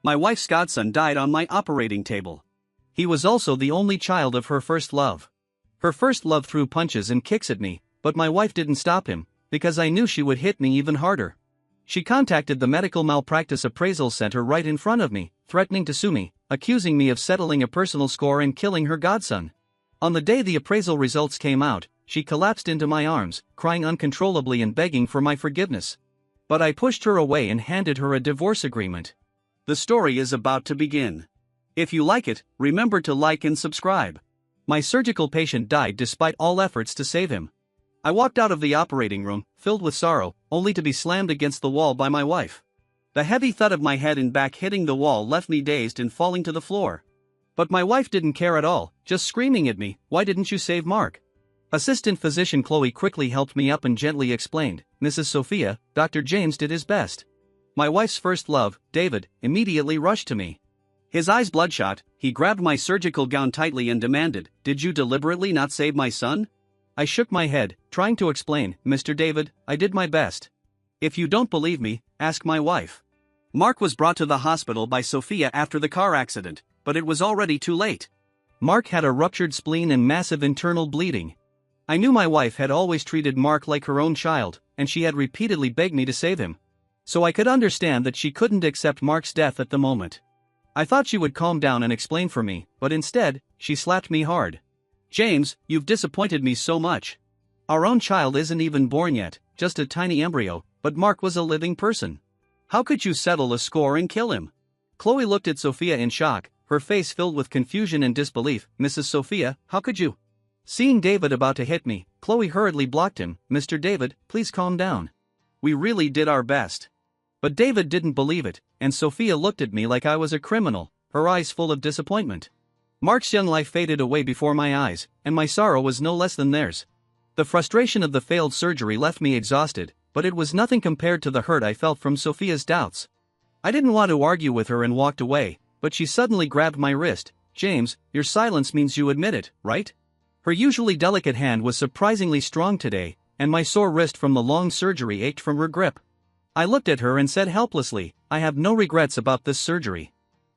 My wife's godson died on my operating table. He was also the only child of her first love. Her first love threw punches and kicks at me, but my wife didn't stop him, because I knew she would hit me even harder. She contacted the Medical Malpractice Appraisal Center right in front of me, threatening to sue me, accusing me of settling a personal score and killing her godson. On the day the appraisal results came out, she collapsed into my arms, crying uncontrollably and begging for my forgiveness. But I pushed her away and handed her a divorce agreement. The story is about to begin. If you like it, remember to like and subscribe. My surgical patient died despite all efforts to save him. I walked out of the operating room, filled with sorrow, only to be slammed against the wall by my wife. The heavy thud of my head and back hitting the wall left me dazed and falling to the floor. But my wife didn't care at all, just screaming at me, "Why didn't you save Mark?" Assistant physician Chloe quickly helped me up and gently explained, "Mrs. Sophia, Dr. James did his best." My wife's first love, David, immediately rushed to me. His eyes bloodshot, he grabbed my surgical gown tightly and demanded, "Did you deliberately not save my son?" I shook my head, trying to explain, "Mr. David, I did my best. If you don't believe me, ask my wife." Mark was brought to the hospital by Sophia after the car accident, but it was already too late. Mark had a ruptured spleen and massive internal bleeding. I knew my wife had always treated Mark like her own child, and she had repeatedly begged me to save him. So I could understand that she couldn't accept Mark's death at the moment. I thought she would calm down and explain for me, but instead, she slapped me hard. "James, you've disappointed me so much. Our own child isn't even born yet, just a tiny embryo, but Mark was a living person. How could you settle a score and kill him?" Chloe looked at Sophia in shock, her face filled with confusion and disbelief. "Mrs. Sophia, how could you?" Seeing David about to hit me, Chloe hurriedly blocked him. "Mr. David, please calm down. We really did our best." But David didn't believe it, and Sophia looked at me like I was a criminal, her eyes full of disappointment. Mark's young life faded away before my eyes, and my sorrow was no less than theirs. The frustration of the failed surgery left me exhausted, but it was nothing compared to the hurt I felt from Sophia's doubts. I didn't want to argue with her and walked away, but she suddenly grabbed my wrist. "James, your silence means you admit it, right?" Her usually delicate hand was surprisingly strong today, and my sore wrist from the long surgery ached from her grip. I looked at her and said helplessly, "I have no regrets about this surgery.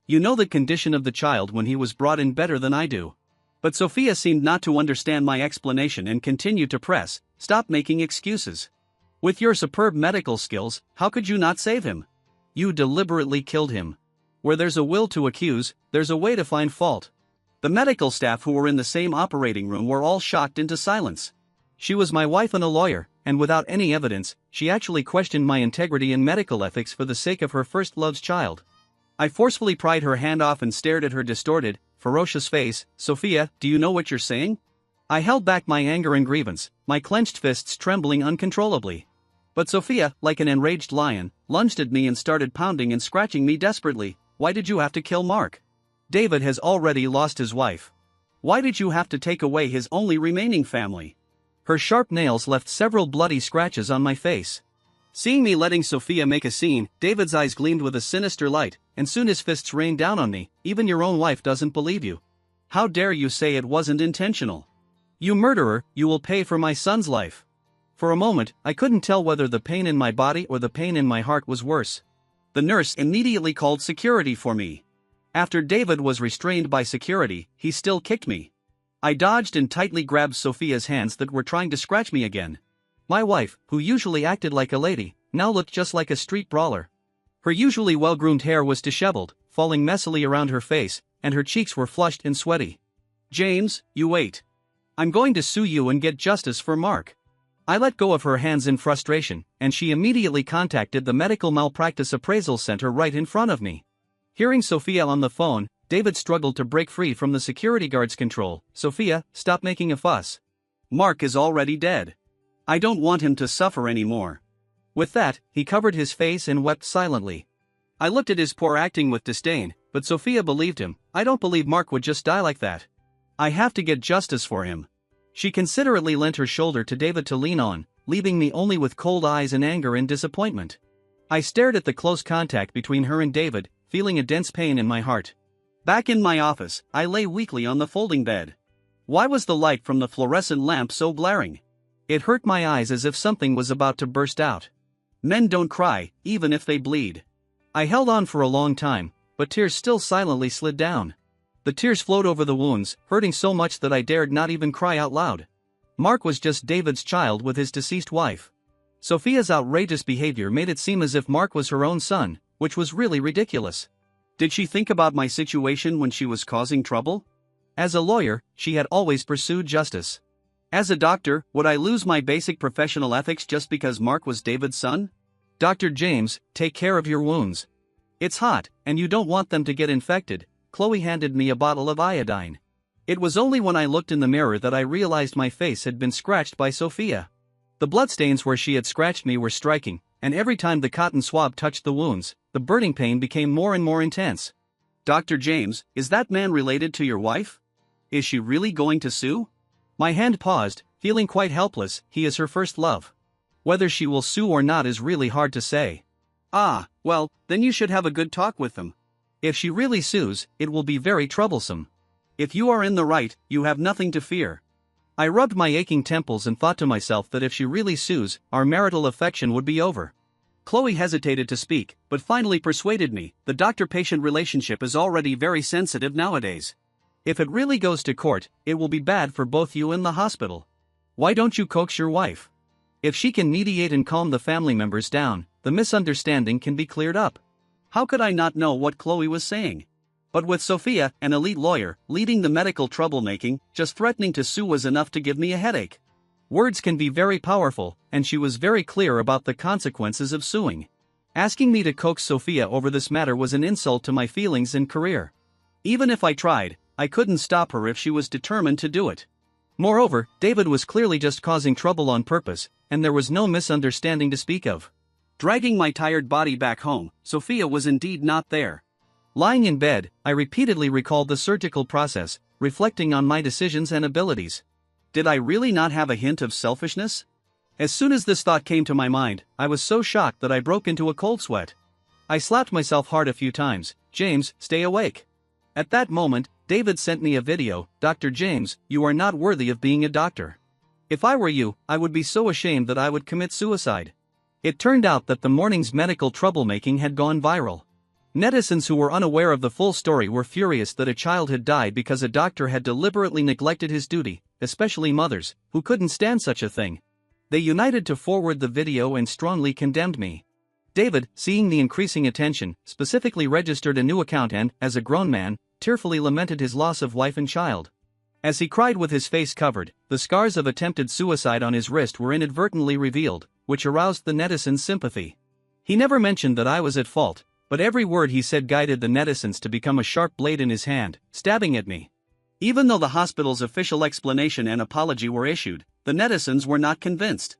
You know the condition of the child when he was brought in better than I do." But Sophia seemed not to understand my explanation and continued to press, "Stop making excuses. With your superb medical skills, how could you not save him? You deliberately killed him. Where there's a will to accuse, there's a way to find fault." The medical staff who were in the same operating room were all shocked into silence. She was my wife and a lawyer, and without any evidence, she actually questioned my integrity and medical ethics for the sake of her first love's child. I forcefully pried her hand off and stared at her distorted, ferocious face. "Sophia, do you know what you're saying?" I held back my anger and grievance, my clenched fists trembling uncontrollably. But Sophia, like an enraged lion, lunged at me and started pounding and scratching me desperately. "Why did you have to kill Mark? David has already lost his wife. Why did you have to take away his only remaining family?" Her sharp nails left several bloody scratches on my face. Seeing me letting Sophia make a scene, David's eyes gleamed with a sinister light, and soon his fists rained down on me. "Even your own wife doesn't believe you. How dare you say it wasn't intentional? You murderer, you will pay for my son's life." For a moment, I couldn't tell whether the pain in my body or the pain in my heart was worse. The nurse immediately called security for me. After David was restrained by security, he still kicked me. I dodged and tightly grabbed Sophia's hands that were trying to scratch me again. My wife, who usually acted like a lady, now looked just like a street brawler. Her usually well-groomed hair was disheveled, falling messily around her face, and her cheeks were flushed and sweaty. "James, you wait. I'm going to sue you and get justice for Mark." I let go of her hands in frustration, and she immediately contacted the Medical Malpractice Appraisal Center right in front of me. Hearing Sophia on the phone, David struggled to break free from the security guard's control. "Sophia, stop making a fuss. Mark is already dead. I don't want him to suffer anymore." With that, he covered his face and wept silently. I looked at his poor acting with disdain, but Sophia believed him. "I don't believe Mark would just die like that. I have to get justice for him." She considerately lent her shoulder to David to lean on, leaving me only with cold eyes and anger and disappointment. I stared at the close contact between her and David, feeling a dense pain in my heart. Back in my office, I lay weakly on the folding bed. Why was the light from the fluorescent lamp so glaring? It hurt my eyes as if something was about to burst out. Men don't cry, even if they bleed. I held on for a long time, but tears still silently slid down. The tears flowed over the wounds, hurting so much that I dared not even cry out loud. Mark was just David's child with his deceased wife. Sophia's outrageous behavior made it seem as if Mark was her own son, which was really ridiculous. Did she think about my situation when she was causing trouble? As a lawyer, she had always pursued justice. As a doctor, would I lose my basic professional ethics just because Mark was David's son? Dr. James, take care of your wounds. It's hot, and you don't want them to get infected. Chloe handed me a bottle of iodine. It was only when I looked in the mirror that I realized my face had been scratched by Sophia. The bloodstains where she had scratched me were striking, and every time the cotton swab touched the wounds, the burning pain became more and more intense. Dr. James, is that man related to your wife? Is she really going to sue? My hand paused, feeling quite helpless. He is her first love. Whether she will sue or not is really hard to say. Ah, well, then you should have a good talk with them. If she really sues, it will be very troublesome. If you are in the right, you have nothing to fear. I rubbed my aching temples and thought to myself that if she really sues, our marital affection would be over. Chloe hesitated to speak, but finally persuaded me. The doctor-patient relationship is already very sensitive nowadays. If it really goes to court, it will be bad for both you and the hospital. Why don't you coax your wife? If she can mediate and calm the family members down, the misunderstanding can be cleared up. How could I not know what Chloe was saying? But with Sophia, an elite lawyer, leading the medical troublemaking, just threatening to sue was enough to give me a headache. Words can be very powerful, and she was very clear about the consequences of suing. Asking me to coax Sophia over this matter was an insult to my feelings and career. Even if I tried, I couldn't stop her if she was determined to do it. Moreover, David was clearly just causing trouble on purpose, and there was no misunderstanding to speak of. Dragging my tired body back home, Sophia was indeed not there. Lying in bed, I repeatedly recalled the surgical process, reflecting on my decisions and abilities. Did I really not have a hint of selfishness? As soon as this thought came to my mind, I was so shocked that I broke into a cold sweat. I slapped myself hard a few times. James, stay awake. At that moment, David sent me a video. Dr. James, you are not worthy of being a doctor. If I were you, I would be so ashamed that I would commit suicide. It turned out that the morning's medical troublemaking had gone viral. Netizens who were unaware of the full story were furious that a child had died because a doctor had deliberately neglected his duty, especially mothers, who couldn't stand such a thing. They united to forward the video and strongly condemned me. David, seeing the increasing attention, specifically registered a new account and, as a grown man, tearfully lamented his loss of wife and child. As he cried with his face covered, the scars of attempted suicide on his wrist were inadvertently revealed, which aroused the netizens' sympathy. He never mentioned that I was at fault, but every word he said guided the netizens to become a sharp blade in his hand, stabbing at me. Even though the hospital's official explanation and apology were issued, the netizens were not convinced.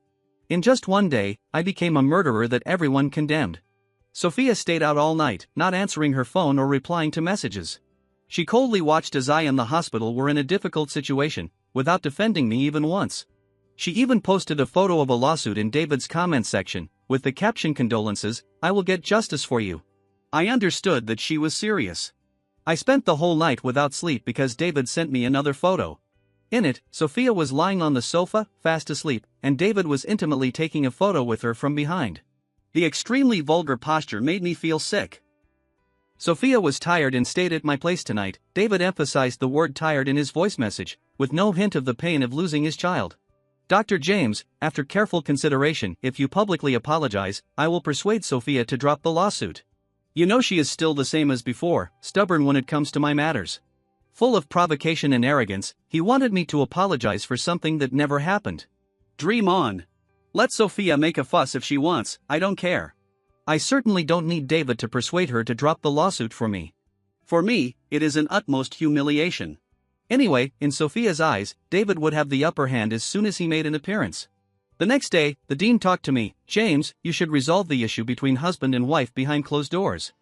In just one day, I became a murderer that everyone condemned. Sophia stayed out all night, not answering her phone or replying to messages. She coldly watched as I and the hospital were in a difficult situation, without defending me even once. She even posted a photo of a lawsuit in David's comments section, with the caption "Condolences, I will get justice for you." I understood that she was serious. I spent the whole night without sleep because David sent me another photo. In it, Sophia was lying on the sofa, fast asleep, and David was intimately taking a photo with her from behind. The extremely vulgar posture made me feel sick. Sophia was tired and stayed at my place tonight. David emphasized the word tired in his voice message, with no hint of the pain of losing his child. Dr. James, after careful consideration, if you publicly apologize, I will persuade Sophia to drop the lawsuit. You know she is still the same as before, stubborn when it comes to my matters. Full of provocation and arrogance, he wanted me to apologize for something that never happened. Dream on. Let Sophia make a fuss if she wants, I don't care. I certainly don't need David to persuade her to drop the lawsuit for me. For me, it is an utmost humiliation. Anyway, in Sophia's eyes, David would have the upper hand as soon as he made an appearance. The next day, the dean talked to me. James, you should resolve the issue between husband and wife behind closed doors.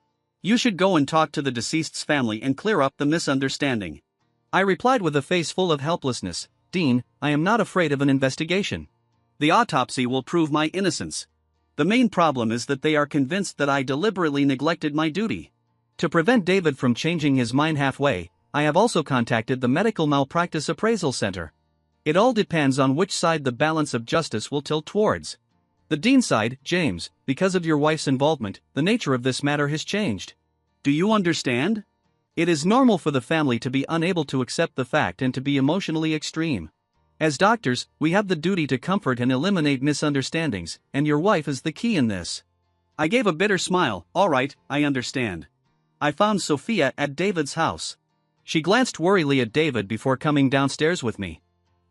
You should go and talk to the deceased's family and clear up the misunderstanding. I replied with a face full of helplessness. Dean, I am not afraid of an investigation. The autopsy will prove my innocence. The main problem is that they are convinced that I deliberately neglected my duty. To prevent David from changing his mind halfway, I have also contacted the Medical Malpractice Appraisal Center. It all depends on which side the balance of justice will tilt towards. The dean side, James, because of your wife's involvement, the nature of this matter has changed. Do you understand? It is normal for the family to be unable to accept the fact and to be emotionally extreme. As doctors, we have the duty to comfort and eliminate misunderstandings, and your wife is the key in this. I gave a bitter smile. All right, I understand. I found Sophia at David's house. She glanced worriedly at David before coming downstairs with me.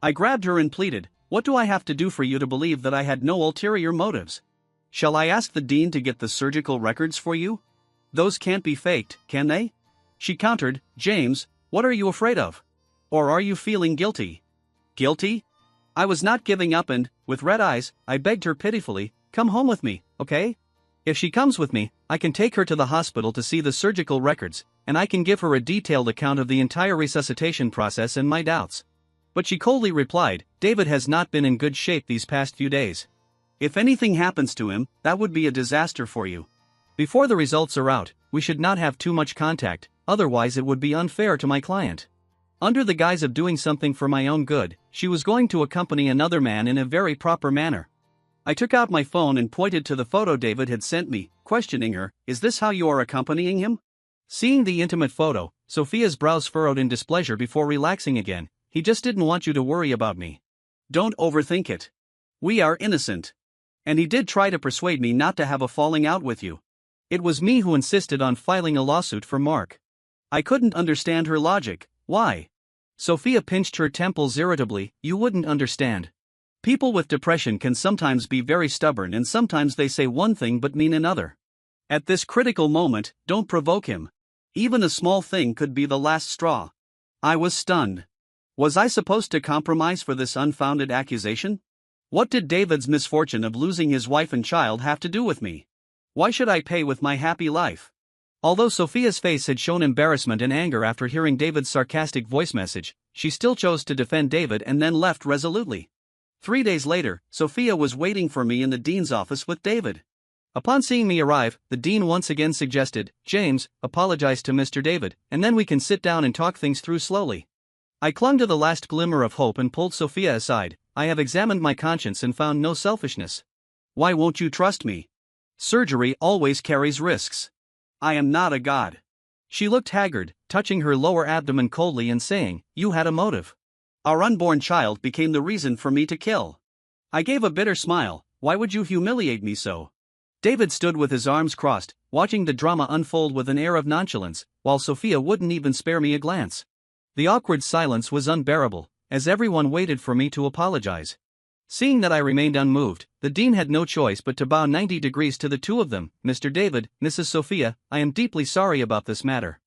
I grabbed her and pleaded, what do I have to do for you to believe that I had no ulterior motives? Shall I ask the dean to get the surgical records for you? Those can't be faked, can they? She countered, James, what are you afraid of? Or are you feeling guilty? Guilty? I was not giving up and, with red eyes, I begged her pitifully, come home with me, okay? If she comes with me, I can take her to the hospital to see the surgical records, and I can give her a detailed account of the entire resuscitation process and my doubts. But she coldly replied, David has not been in good shape these past few days. If anything happens to him, that would be a disaster for you. Before the results are out, we should not have too much contact, otherwise it would be unfair to my client. Under the guise of doing something for my own good, she was going to accompany another man in a very proper manner. I took out my phone and pointed to the photo David had sent me, questioning her, is this how you are accompanying him? Seeing the intimate photo, Sophia's brows furrowed in displeasure before relaxing again, he just didn't want you to worry about me. Don't overthink it. We are innocent. And he did try to persuade me not to have a falling out with you. It was me who insisted on filing a lawsuit for Mark. I couldn't understand her logic. Why? Sophia pinched her temples irritably. You wouldn't understand. People with depression can sometimes be very stubborn and sometimes they say one thing but mean another. At this critical moment, don't provoke him. Even a small thing could be the last straw. I was stunned. Was I supposed to compromise for this unfounded accusation? What did David's misfortune of losing his wife and child have to do with me? Why should I pay with my happy life? Although Sophia's face had shown embarrassment and anger after hearing David's sarcastic voice message, she still chose to defend David and then left resolutely. 3 days later, Sophia was waiting for me in the dean's office with David. Upon seeing me arrive, the dean once again suggested, James, apologize to Mr. David, and then we can sit down and talk things through slowly. I clung to the last glimmer of hope and pulled Sophia aside. I have examined my conscience and found no selfishness. Why won't you trust me? Surgery always carries risks. I am not a god. She looked haggard, touching her lower abdomen coldly and saying, you had a motive. Our unborn child became the reason for me to kill. I gave a bitter smile. Why would you humiliate me so? David stood with his arms crossed, watching the drama unfold with an air of nonchalance, while Sophia wouldn't even spare me a glance. The awkward silence was unbearable, as everyone waited for me to apologize. Seeing that I remained unmoved, the dean had no choice but to bow 90 degrees to the two of them. Mr. David, Mrs. Sophia, I am deeply sorry about this matter.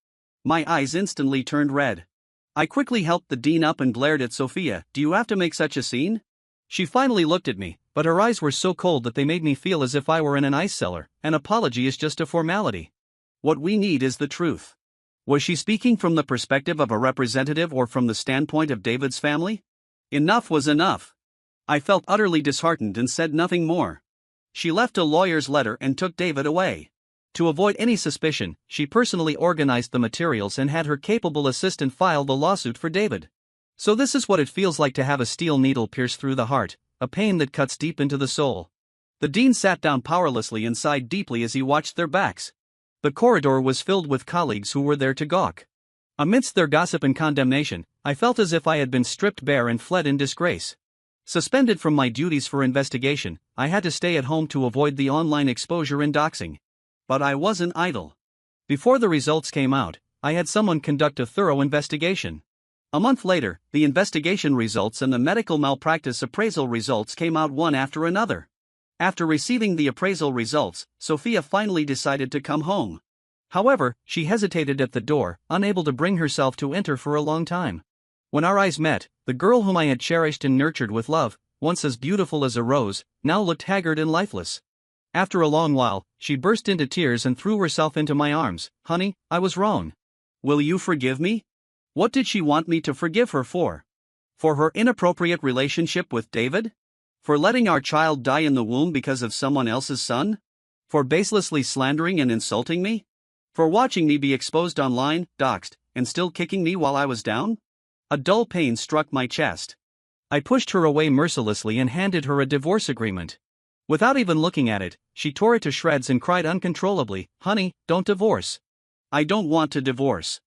My eyes instantly turned red. I quickly helped the dean up and glared at Sophia. Do you have to make such a scene? She finally looked at me, but her eyes were so cold that they made me feel as if I were in an ice cellar. An apology is just a formality. What we need is the truth. Was she speaking from the perspective of a representative or from the standpoint of David's family? Enough was enough. I felt utterly disheartened and said nothing more. She left a lawyer's letter and took David away. To avoid any suspicion, she personally organized the materials and had her capable assistant file the lawsuit for David. So this is what it feels like to have a steel needle pierce through the heart, a pain that cuts deep into the soul. The dean sat down powerlessly and sighed deeply as he watched their backs. The corridor was filled with colleagues who were there to gawk. Amidst their gossip and condemnation, I felt as if I had been stripped bare and fled in disgrace. Suspended from my duties for investigation, I had to stay at home to avoid the online exposure and doxing. But I wasn't idle. Before the results came out, I had someone conduct a thorough investigation. A month later, the investigation results and the medical malpractice appraisal results came out one after another. After receiving the appraisal results, Sophia finally decided to come home. However, she hesitated at the door, unable to bring herself to enter for a long time. When our eyes met, the girl whom I had cherished and nurtured with love, once as beautiful as a rose, now looked haggard and lifeless. After a long while, she burst into tears and threw herself into my arms. Honey, I was wrong. Will you forgive me? What did she want me to forgive her for? For her inappropriate relationship with David? For letting our child die in the womb because of someone else's son? For baselessly slandering and insulting me? For watching me be exposed online, doxed, and still kicking me while I was down? A dull pain struck my chest. I pushed her away mercilessly and handed her a divorce agreement. Without even looking at it, she tore it to shreds and cried uncontrollably, Honey, don't divorce. I don't want to divorce.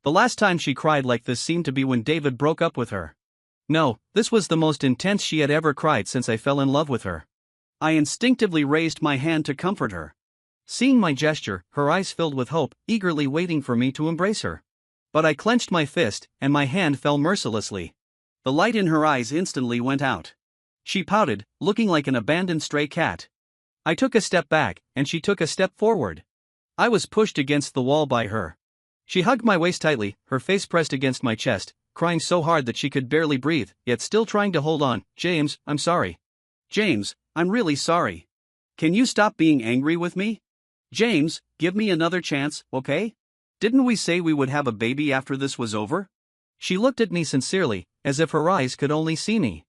The last time she cried like this seemed to be when David broke up with her. No, this was the most intense she had ever cried since I fell in love with her. I instinctively raised my hand to comfort her. Seeing my gesture, her eyes filled with hope, eagerly waiting for me to embrace her. But I clenched my fist, and my hand fell mercilessly. The light in her eyes instantly went out. She pouted, looking like an abandoned stray cat. I took a step back, and she took a step forward. I was pushed against the wall by her. She hugged my waist tightly, her face pressed against my chest, crying so hard that she could barely breathe, yet still trying to hold on. James, I'm sorry. James, I'm really sorry. Can you stop being angry with me? James, give me another chance, okay? Didn't we say we would have a baby after this was over? She looked at me sincerely, as if her eyes could only see me.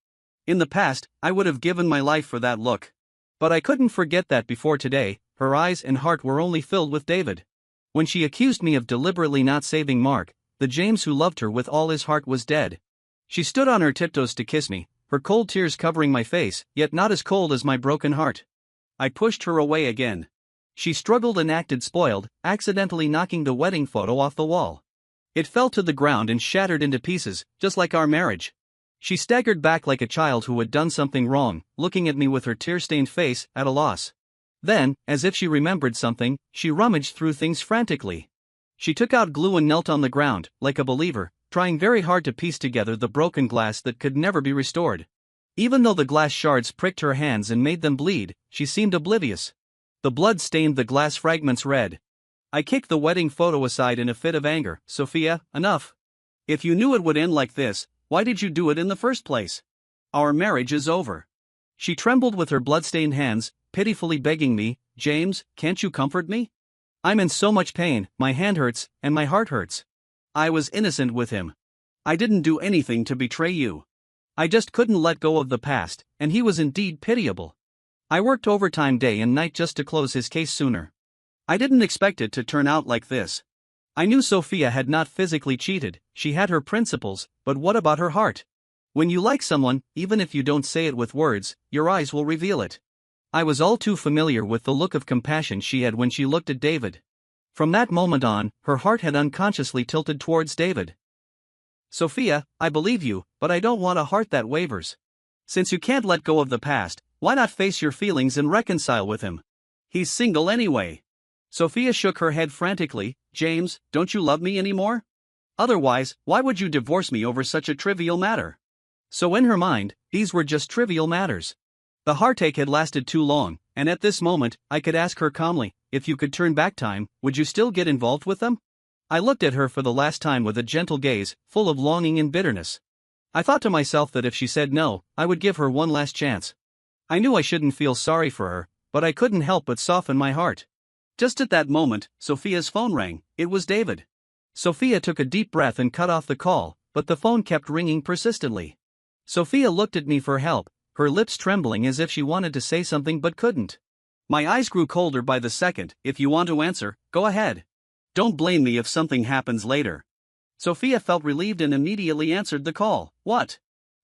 In the past, I would have given my life for that look. But I couldn't forget that before today, her eyes and heart were only filled with David. When she accused me of deliberately not saving Mark, the James who loved her with all his heart was dead. She stood on her tiptoes to kiss me, her cold tears covering my face, yet not as cold as my broken heart. I pushed her away again. She struggled and acted spoiled, accidentally knocking the wedding photo off the wall. It fell to the ground and shattered into pieces, just like our marriage. She staggered back like a child who had done something wrong, looking at me with her tear-stained face, at a loss. Then, as if she remembered something, she rummaged through things frantically. She took out glue and knelt on the ground, like a believer, trying very hard to piece together the broken glass that could never be restored. Even though the glass shards pricked her hands and made them bleed, she seemed oblivious. The blood stained the glass fragments red. I kicked the wedding photo aside in a fit of anger. Sophia, enough. If you knew it would end like this, why did you do it in the first place? Our marriage is over. She trembled with her blood-stained hands, pitifully begging me, James, can't you comfort me? I'm in so much pain, my hand hurts, and my heart hurts. I was innocent with him. I didn't do anything to betray you. I just couldn't let go of the past, and he was indeed pitiable. I worked overtime day and night just to close his case sooner. I didn't expect it to turn out like this. I knew Sophia had not physically cheated, she had her principles, but what about her heart? When you like someone, even if you don't say it with words, your eyes will reveal it. I was all too familiar with the look of compassion she had when she looked at David. From that moment on, her heart had unconsciously tilted towards David. Sophia, I believe you, but I don't want a heart that wavers. Since you can't let go of the past, why not face your feelings and reconcile with him? He's single anyway. Sophia shook her head frantically. James, don't you love me anymore? Otherwise, why would you divorce me over such a trivial matter? So in her mind, these were just trivial matters. The heartache had lasted too long, and at this moment, I could ask her calmly, if you could turn back time, would you still get involved with them? I looked at her for the last time with a gentle gaze, full of longing and bitterness. I thought to myself that if she said no, I would give her one last chance. I knew I shouldn't feel sorry for her, but I couldn't help but soften my heart. Just at that moment, Sophia's phone rang. It was David. Sophia took a deep breath and cut off the call, but the phone kept ringing persistently. Sophia looked at me for help, her lips trembling as if she wanted to say something but couldn't. My eyes grew colder by the second. If you want to answer, go ahead. Don't blame me if something happens later. Sophia felt relieved and immediately answered the call. What?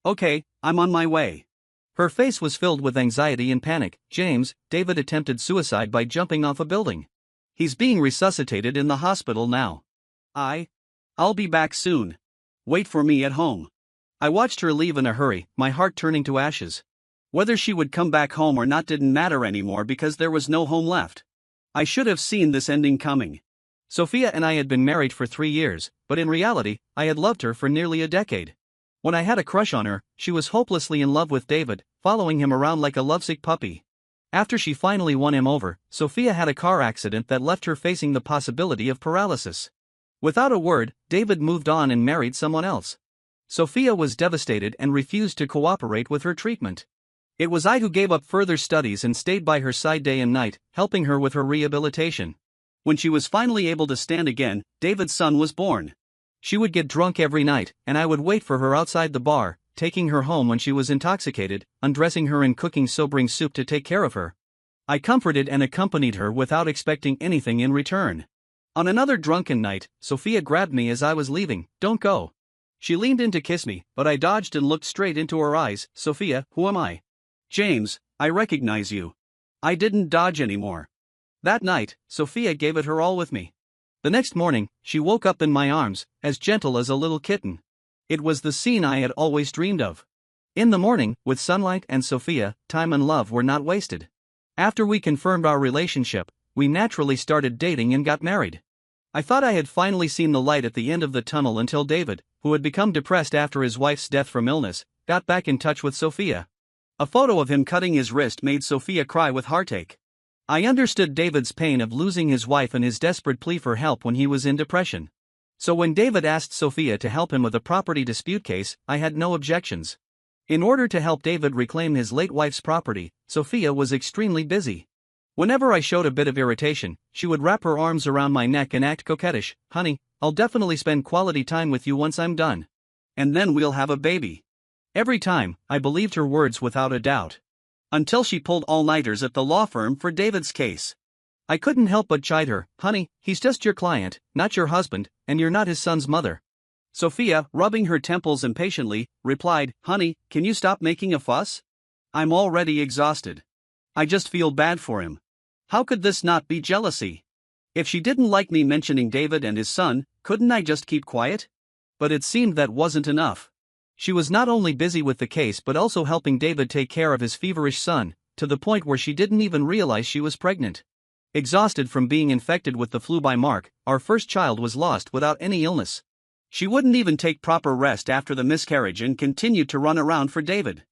Okay, I'm on my way. Her face was filled with anxiety and panic. James, David attempted suicide by jumping off a building. He's being resuscitated in the hospital now. I'll be back soon. Wait for me at home. I watched her leave in a hurry, my heart turning to ashes. Whether she would come back home or not didn't matter anymore because there was no home left. I should have seen this ending coming. Sophia and I had been married for 3 years, but in reality, I had loved her for nearly a decade. When I had a crush on her, she was hopelessly in love with David, following him around like a lovesick puppy. After she finally won him over, Sophia had a car accident that left her facing the possibility of paralysis. Without a word, David moved on and married someone else. Sophia was devastated and refused to cooperate with her treatment. It was I who gave up further studies and stayed by her side day and night, helping her with her rehabilitation. When she was finally able to stand again, David's son was born. She would get drunk every night, and I would wait for her outside the bar, taking her home when she was intoxicated, undressing her and cooking sobering soup to take care of her. I comforted and accompanied her without expecting anything in return. On another drunken night, Sophia grabbed me as I was leaving. Don't go. She leaned in to kiss me, but I dodged and looked straight into her eyes. Sophia, who am I? James, I recognize you. I didn't dodge anymore. That night, Sophia gave it her all with me. The next morning, she woke up in my arms, as gentle as a little kitten. It was the scene I had always dreamed of. In the morning, with sunlight and Sophia, time and love were not wasted. After we confirmed our relationship, we naturally started dating and got married. I thought I had finally seen the light at the end of the tunnel until David, who had become depressed after his wife's death from illness, got back in touch with Sophia. A photo of him cutting his wrist made Sophia cry with heartache. I understood David's pain of losing his wife and his desperate plea for help when he was in depression. So when David asked Sophia to help him with a property dispute case, I had no objections. In order to help David reclaim his late wife's property, Sophia was extremely busy. Whenever I showed a bit of irritation, she would wrap her arms around my neck and act coquettish. "Honey, I'll definitely spend quality time with you once I'm done. And then we'll have a baby." Every time, I believed her words without a doubt. Until she pulled all-nighters at the law firm for David's case. I couldn't help but chide her. "Honey, he's just your client, not your husband, and you're not his son's mother." Sophia, rubbing her temples impatiently, replied, "Honey, can you stop making a fuss? I'm already exhausted. I just feel bad for him. How could this not be jealousy? If she didn't like me mentioning David and his son, couldn't I just keep quiet?" But it seemed that wasn't enough. She was not only busy with the case but also helping David take care of his feverish son, to the point where she didn't even realize she was pregnant. Exhausted from being infected with the flu by Mark, our first child was lost without any illness. She wouldn't even take proper rest after the miscarriage and continued to run around for David.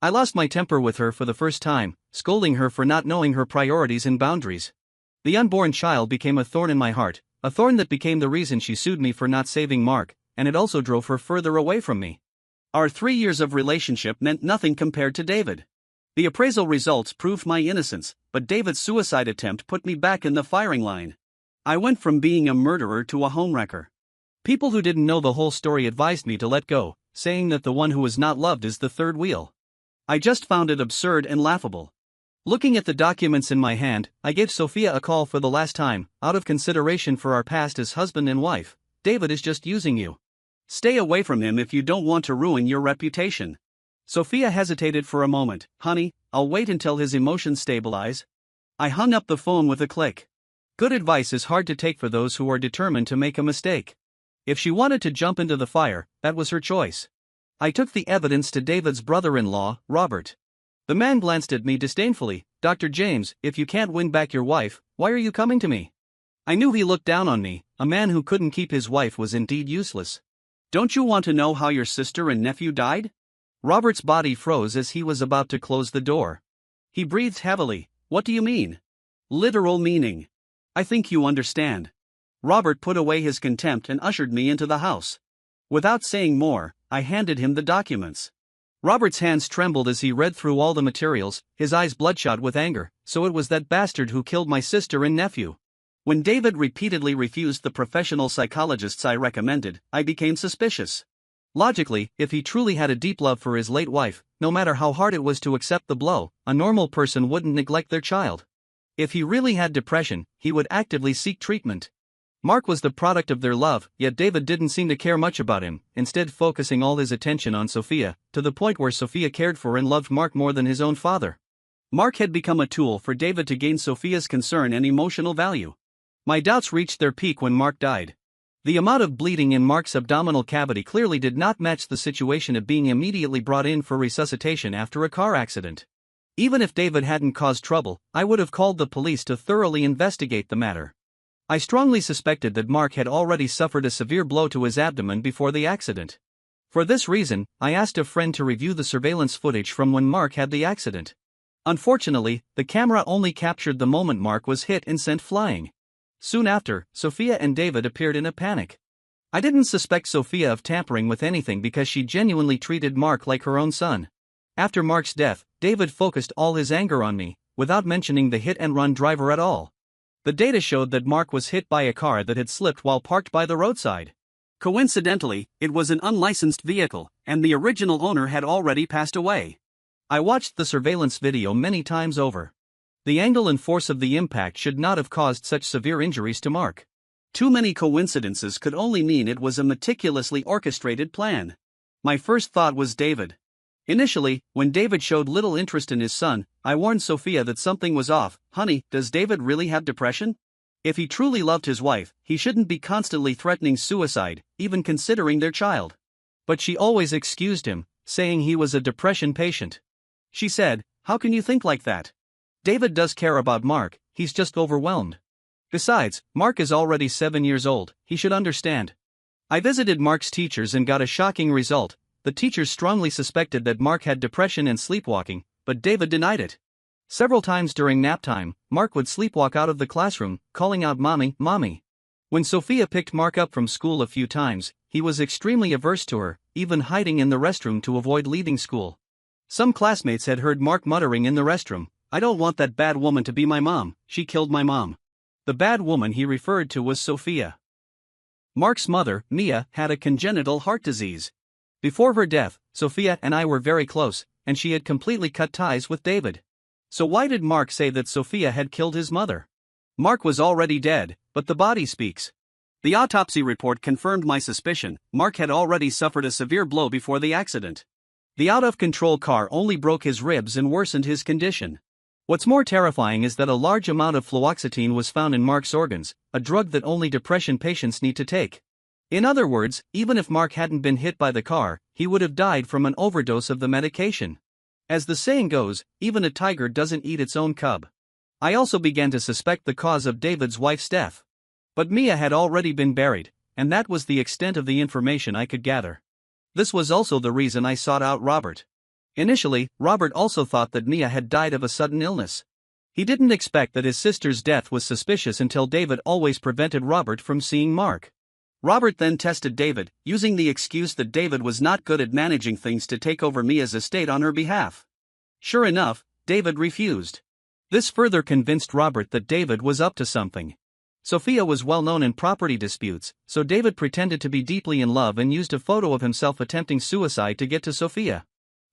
I lost my temper with her for the first time, scolding her for not knowing her priorities and boundaries. The unborn child became a thorn in my heart, a thorn that became the reason she sued me for not saving Mark, and it also drove her further away from me. Our 3 years of relationship meant nothing compared to David. The appraisal results proved my innocence, but David's suicide attempt put me back in the firing line. I went from being a murderer to a homewrecker. People who didn't know the whole story advised me to let go, saying that the one who is not loved is the third wheel. I just found it absurd and laughable. Looking at the documents in my hand, I gave Sophia a call for the last time. "Out of consideration for our past as husband and wife, David is just using you. Stay away from him if you don't want to ruin your reputation." Sophia hesitated for a moment. "Honey, I'll wait until his emotions stabilize." I hung up the phone with a click. Good advice is hard to take for those who are determined to make a mistake. If she wanted to jump into the fire, that was her choice. I took the evidence to David's brother-in-law, Robert. The man glanced at me disdainfully. "Dr. James, if you can't win back your wife, why are you coming to me?" I knew he looked down on me. A man who couldn't keep his wife was indeed useless. "Don't you want to know how your sister and nephew died?" Robert's body froze as he was about to close the door. He breathed heavily. "What do you mean?" "Literal meaning. I think you understand." Robert put away his contempt and ushered me into the house. Without saying more, I handed him the documents. Robert's hands trembled as he read through all the materials, his eyes bloodshot with anger. "So it was that bastard who killed my sister and nephew." When David repeatedly refused the professional psychologists I recommended, I became suspicious. Logically, if he truly had a deep love for his late wife, no matter how hard it was to accept the blow, a normal person wouldn't neglect their child. If he really had depression, he would actively seek treatment. Mark was the product of their love, yet David didn't seem to care much about him, instead focusing all his attention on Sophia, to the point where Sophia cared for and loved Mark more than his own father. Mark had become a tool for David to gain Sophia's concern and emotional value. My doubts reached their peak when Mark died. The amount of bleeding in Mark's abdominal cavity clearly did not match the situation of being immediately brought in for resuscitation after a car accident. Even if David hadn't caused trouble, I would have called the police to thoroughly investigate the matter. I strongly suspected that Mark had already suffered a severe blow to his abdomen before the accident. For this reason, I asked a friend to review the surveillance footage from when Mark had the accident. Unfortunately, the camera only captured the moment Mark was hit and sent flying. Soon after, Sophia and David appeared in a panic. I didn't suspect Sophia of tampering with anything because she genuinely treated Mark like her own son. After Mark's death, David focused all his anger on me, without mentioning the hit-and-run driver at all. The data showed that Mark was hit by a car that had slipped while parked by the roadside. Coincidentally, it was an unlicensed vehicle, and the original owner had already passed away. I watched the surveillance video many times over. The angle and force of the impact should not have caused such severe injuries to Mark. Too many coincidences could only mean it was a meticulously orchestrated plan. My first thought was David. Initially, when David showed little interest in his son, I warned Sophia that something was off. "Honey, does David really have depression?" If he truly loved his wife, he shouldn't be constantly threatening suicide, even considering their child. But she always excused him, saying he was a depression patient. She said, "How can you think like that? David does care about Mark, he's just overwhelmed. Besides, Mark is already 7 years old, he should understand." I visited Mark's teachers and got a shocking result. The teachers strongly suspected that Mark had depression and sleepwalking, but David denied it. Several times during nap time, Mark would sleepwalk out of the classroom, calling out "Mommy, Mommy." When Sophia picked Mark up from school a few times, he was extremely averse to her, even hiding in the restroom to avoid leaving school. Some classmates had heard Mark muttering in the restroom, "I don't want that bad woman to be my mom, she killed my mom." The bad woman he referred to was Sophia. Mark's mother, Mia, had a congenital heart disease. Before her death, Sophia and I were very close, and she had completely cut ties with David. So why did Mark say that Sophia had killed his mother? Mark was already dead, but the body speaks. The autopsy report confirmed my suspicion. Mark had already suffered a severe blow before the accident. The out-of-control car only broke his ribs and worsened his condition. What's more terrifying is that a large amount of fluoxetine was found in Mark's organs, a drug that only depression patients need to take. In other words, even if Mark hadn't been hit by the car, he would have died from an overdose of the medication. As the saying goes, even a tiger doesn't eat its own cub. I also began to suspect the cause of David's wife's death. But Mia had already been buried, and that was the extent of the information I could gather. This was also the reason I sought out Robert. Initially, Robert also thought that Mia had died of a sudden illness. He didn't expect that his sister's death was suspicious until David always prevented Robert from seeing Mark. Robert then tested David, using the excuse that David was not good at managing things to take over Mia's estate on her behalf. Sure enough, David refused. This further convinced Robert that David was up to something. Sophia was well known in property disputes, so David pretended to be deeply in love and used a photo of himself attempting suicide to get to Sophia.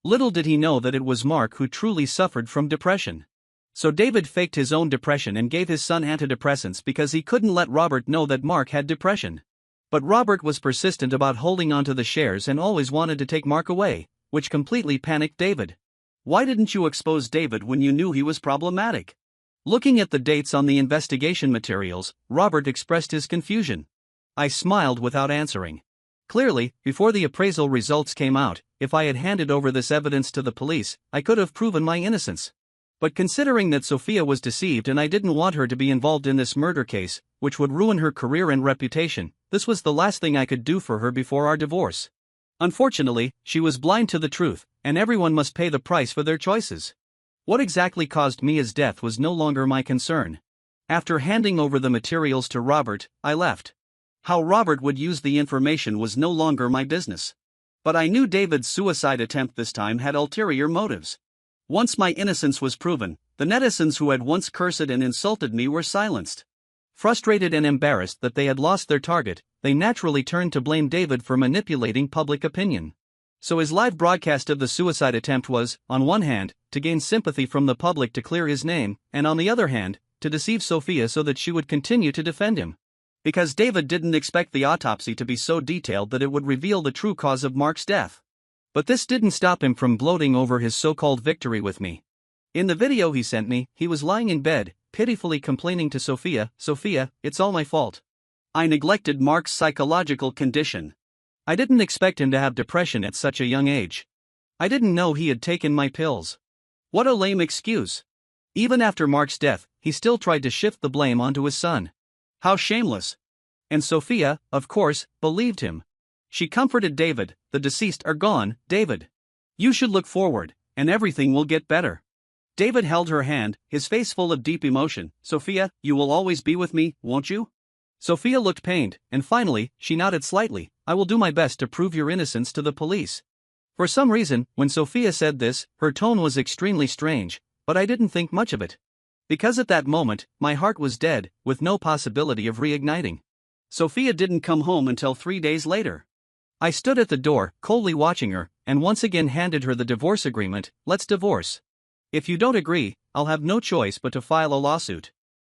Little did he know that it was Mark who truly suffered from depression. So David faked his own depression and gave his son antidepressants because he couldn't let Robert know that Mark had depression. But Robert was persistent about holding onto the shares and always wanted to take Mark away, which completely panicked David. Why didn't you expose David when you knew he was problematic? Looking at the dates on the investigation materials, Robert expressed his confusion. I smiled without answering. Clearly, before the appraisal results came out, if I had handed over this evidence to the police, I could have proven my innocence. But considering that Sophia was deceived and I didn't want her to be involved in this murder case, which would ruin her career and reputation, this was the last thing I could do for her before our divorce. Unfortunately, she was blind to the truth, and everyone must pay the price for their choices. What exactly caused Mia's death was no longer my concern. After handing over the materials to Robert, I left. How Robert would use the information was no longer my business. But I knew David's suicide attempt this time had ulterior motives. Once my innocence was proven, the netizens who had once cursed and insulted me were silenced. Frustrated and embarrassed that they had lost their target, they naturally turned to blame David for manipulating public opinion. So his live broadcast of the suicide attempt was, on one hand, to gain sympathy from the public to clear his name, and on the other hand, to deceive Sophia so that she would continue to defend him. Because David didn't expect the autopsy to be so detailed that it would reveal the true cause of Mark's death. But this didn't stop him from gloating over his so-called victory with me. In the video he sent me, he was lying in bed, pitifully complaining to Sophia, "Sophia, it's all my fault. I neglected Mark's psychological condition. I didn't expect him to have depression at such a young age. I didn't know he had taken my pills." What a lame excuse. Even after Mark's death, he still tried to shift the blame onto his son. How shameless. And Sophia, of course, believed him. She comforted David, "The deceased are gone, David. You should look forward, and everything will get better." David held her hand, his face full of deep emotion. "Sophia, you will always be with me, won't you?" Sophia looked pained, and finally, she nodded slightly. "I will do my best to prove your innocence to the police." For some reason, when Sophia said this, her tone was extremely strange, but I didn't think much of it. Because at that moment, my heart was dead, with no possibility of reigniting. Sophia didn't come home until 3 days later. I stood at the door, coldly watching her, and once again handed her the divorce agreement. "Let's divorce. If you don't agree, I'll have no choice but to file a lawsuit."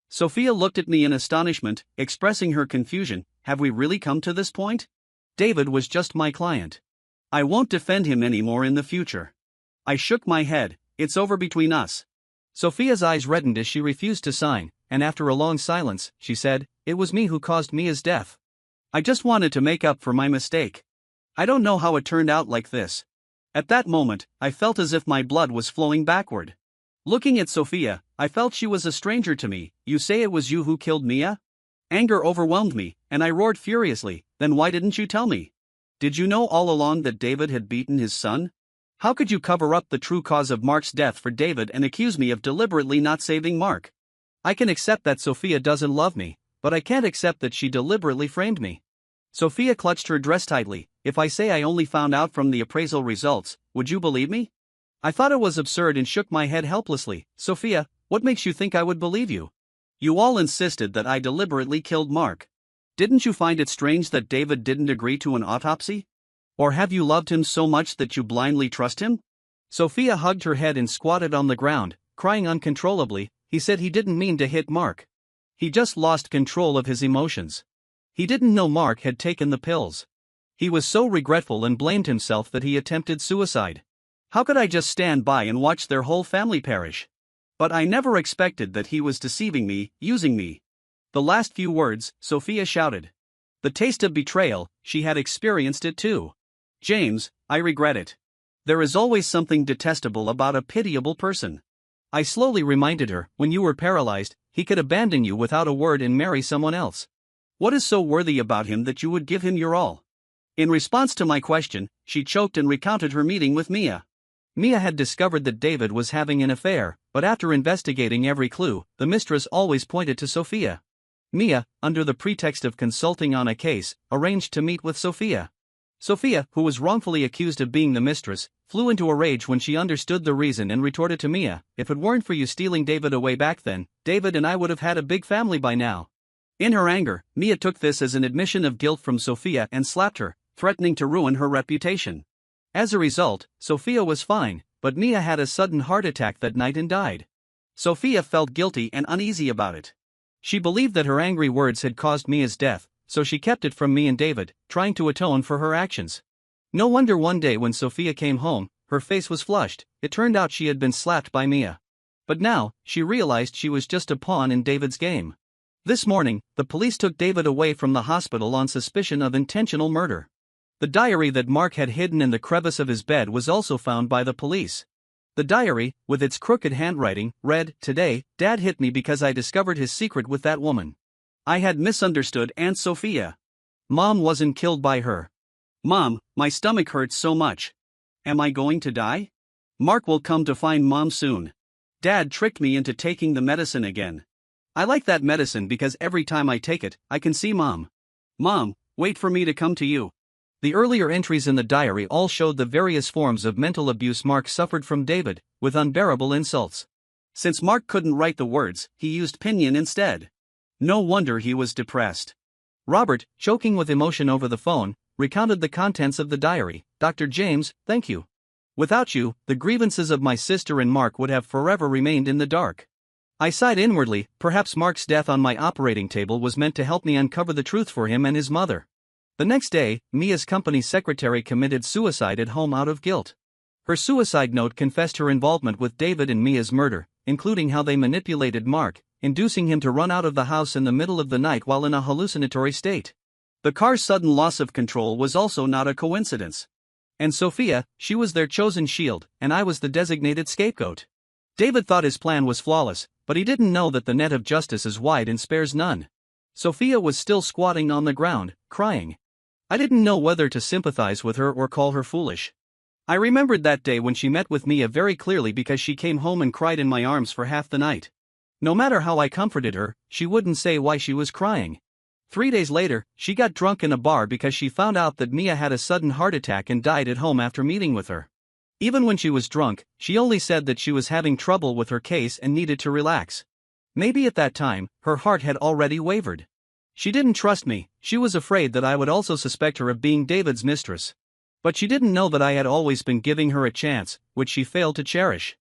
Sophia looked at me in astonishment, expressing her confusion. Have we really come to this point? David was just my client. I won't defend him anymore in the future. I shook my head. It's over between us. Sophia's eyes reddened as she refused to sign, and after a long silence, she said, "It was me who caused Mia's death. I just wanted to make up for my mistake. I don't know how it turned out like this." At that moment, I felt as if my blood was flowing backward. Looking at Sophia, I felt she was a stranger to me. "You say it was you who killed Mia?" Anger overwhelmed me, and I roared furiously, "Then why didn't you tell me? Did you know all along that David had beaten his son? How could you cover up the true cause of Mark's death for David and accuse me of deliberately not saving Mark? I can accept that Sophia doesn't love me, but I can't accept that she deliberately framed me." Sophia clutched her dress tightly. "If I say I only found out from the appraisal results, would you believe me?" I thought it was absurd and shook my head helplessly. "Sophia, what makes you think I would believe you? You all insisted that I deliberately killed Mark. Didn't you find it strange that David didn't agree to an autopsy? Or have you loved him so much that you blindly trust him?" Sophia hugged her head and squatted on the ground, crying uncontrollably. "He said he didn't mean to hit Mark. He just lost control of his emotions. He didn't know Mark had taken the pills. He was so regretful and blamed himself that he attempted suicide. How could I just stand by and watch their whole family perish? But I never expected that he was deceiving me, using me." The last few words, Sophia shouted. The taste of betrayal, she had experienced it too. "James, I regret it. There is always something detestable about a pitiable person." I slowly reminded her, "When you were paralyzed, he could abandon you without a word and marry someone else. What is so worthy about him that you would give him your all?" In response to my question, she choked and recounted her meeting with Mia. Mia had discovered that David was having an affair, but after investigating every clue, the mistress always pointed to Sophia. Mia, under the pretext of consulting on a case, arranged to meet with Sophia. Sophia, who was wrongfully accused of being the mistress, flew into a rage when she understood the reason and retorted to Mia, "If it weren't for you stealing David away back then, David and I would have had a big family by now." In her anger, Mia took this as an admission of guilt from Sophia and slapped her, threatening to ruin her reputation. As a result, Sophia was fine, but Mia had a sudden heart attack that night and died. Sophia felt guilty and uneasy about it. She believed that her angry words had caused Mia's death, so she kept it from me and David, trying to atone for her actions. No wonder one day when Sophia came home, her face was flushed. It turned out she had been slapped by Mia. But now, she realized she was just a pawn in David's game. This morning, the police took David away from the hospital on suspicion of intentional murder. The diary that Mark had hidden in the crevice of his bed was also found by the police. The diary, with its crooked handwriting, read, "Today, Dad hit me because I discovered his secret with that woman. I had misunderstood Aunt Sophia. Mom wasn't killed by her. Mom, my stomach hurts so much. Am I going to die? Mark will come to find Mom soon. Dad tricked me into taking the medicine again. I like that medicine because every time I take it, I can see Mom. Mom, wait for me to come to you." The earlier entries in the diary all showed the various forms of mental abuse Mark suffered from David, with unbearable insults. Since Mark couldn't write the words, he used Pinyin instead. No wonder he was depressed. Robert, choking with emotion over the phone, recounted the contents of the diary. "Dr. James, thank you. Without you, the grievances of my sister and Mark would have forever remained in the dark." I sighed inwardly. Perhaps Mark's death on my operating table was meant to help me uncover the truth for him and his mother. The next day, Mia's company secretary committed suicide at home out of guilt. Her suicide note confessed her involvement with David in Mia's murder, including how they manipulated Mark, inducing him to run out of the house in the middle of the night while in a hallucinatory state. The car's sudden loss of control was also not a coincidence. And Sophia, she was their chosen shield, and I was the designated scapegoat. David thought his plan was flawless, but he didn't know that the net of justice is wide and spares none. Sophia was still squatting on the ground, crying. I didn't know whether to sympathize with her or call her foolish. I remembered that day when she met with Mia very clearly because she came home and cried in my arms for half the night. No matter how I comforted her, she wouldn't say why she was crying. 3 days later, she got drunk in a bar because she found out that Mia had a sudden heart attack and died at home after meeting with her. Even when she was drunk, she only said that she was having trouble with her case and needed to relax. Maybe at that time, her heart had already wavered. She didn't trust me, she was afraid that I would also suspect her of being David's mistress. But she didn't know that I had always been giving her a chance, which she failed to cherish.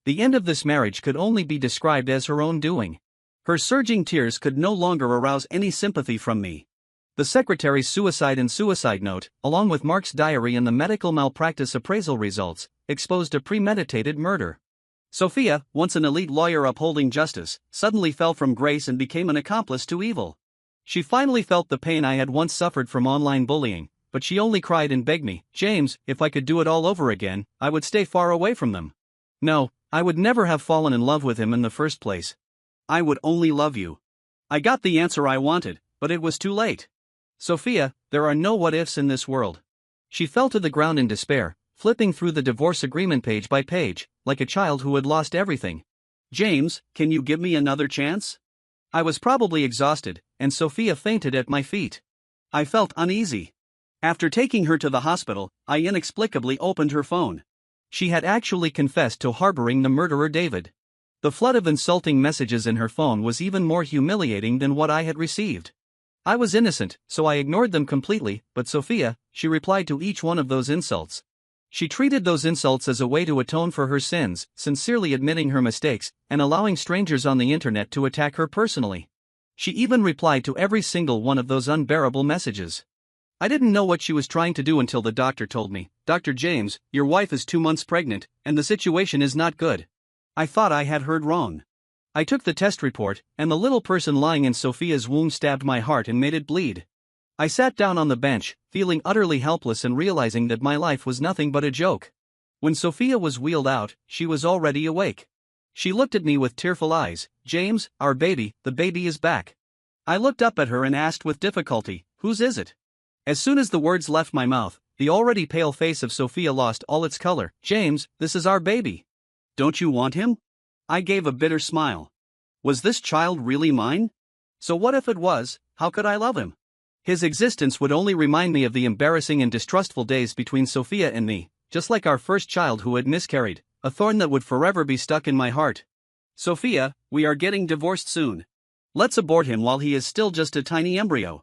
The end of this marriage could only be described as her own doing. Her surging tears could no longer arouse any sympathy from me. The secretary's suicide and suicide note, along with Mark's diary and the medical malpractice appraisal results, exposed a premeditated murder. Sophia, once an elite lawyer upholding justice, suddenly fell from grace and became an accomplice to evil. She finally felt the pain I had once suffered from online bullying, but she only cried and begged me, James, if I could do it all over again, I would stay far away from them. No, I would never have fallen in love with him in the first place. I would only love you. I got the answer I wanted, but it was too late. Sophia, there are no what ifs in this world. She fell to the ground in despair, flipping through the divorce agreement page by page, like a child who had lost everything. James, can you give me another chance? I was probably exhausted, and Sophia fainted at my feet. I felt uneasy. After taking her to the hospital, I inexplicably opened her phone. She had actually confessed to harboring the murderer David. The flood of insulting messages in her phone was even more humiliating than what I had received. I was innocent, so I ignored them completely, but Sophia, she replied to each one of those insults. She treated those insults as a way to atone for her sins, sincerely admitting her mistakes, and allowing strangers on the internet to attack her personally. She even replied to every single one of those unbearable messages. I didn't know what she was trying to do until the doctor told me, Dr. James, your wife is 2 months pregnant, and the situation is not good. I thought I had heard wrong. I took the test report, and the little person lying in Sophia's womb stabbed my heart and made it bleed. I sat down on the bench, feeling utterly helpless and realizing that my life was nothing but a joke. When Sophia was wheeled out, she was already awake. She looked at me with tearful eyes, James, our baby, the baby is back. I looked up at her and asked with difficulty, whose is it? As soon as the words left my mouth, the already pale face of Sophia lost all its color. James, this is our baby. Don't you want him? I gave a bitter smile. Was this child really mine? So what if it was? How could I love him? His existence would only remind me of the embarrassing and distrustful days between Sophia and me, just like our first child who had miscarried, a thorn that would forever be stuck in my heart. Sophia, we are getting divorced soon. Let's abort him while he is still just a tiny embryo.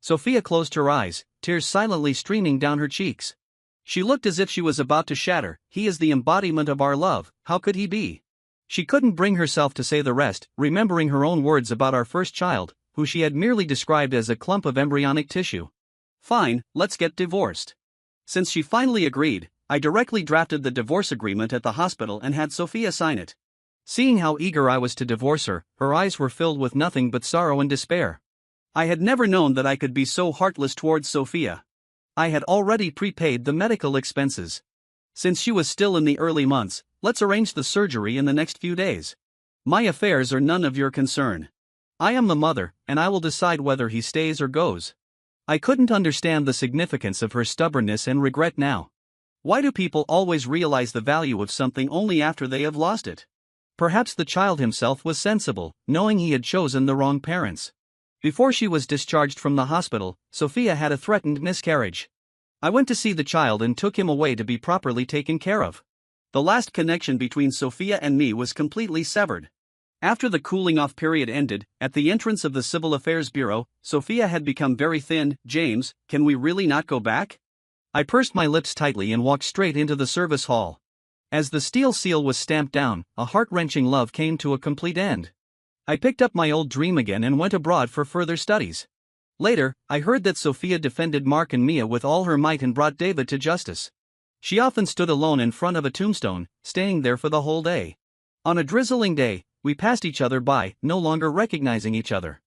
Sophia closed her eyes, tears silently streaming down her cheeks. She looked as if she was about to shatter. He is the embodiment of our love, how could he be? She couldn't bring herself to say the rest, remembering her own words about our first child, who she had merely described as a clump of embryonic tissue. Fine, let's get divorced. Since she finally agreed, I directly drafted the divorce agreement at the hospital and had Sophia sign it. Seeing how eager I was to divorce her, her eyes were filled with nothing but sorrow and despair. I had never known that I could be so heartless towards Sophia. I had already prepaid the medical expenses. Since she was still in the early months, let's arrange the surgery in the next few days. My affairs are none of your concern. I am the mother, and I will decide whether he stays or goes. I couldn't understand the significance of her stubbornness and regret now. Why do people always realize the value of something only after they have lost it? Perhaps the child himself was sensible, knowing he had chosen the wrong parents. Before she was discharged from the hospital, Sophia had a threatened miscarriage. I went to see the child and took him away to be properly taken care of. The last connection between Sophia and me was completely severed. After the cooling-off period ended, at the entrance of the Civil Affairs Bureau, Sophia had become very thin. James, can we really not go back? I pursed my lips tightly and walked straight into the service hall. As the steel seal was stamped down, a heart-wrenching love came to a complete end. I picked up my old dream again and went abroad for further studies. Later, I heard that Sophia defended Mark and Mia with all her might and brought David to justice. She often stood alone in front of a tombstone, staying there for the whole day. On a drizzling day, we passed each other by, no longer recognizing each other.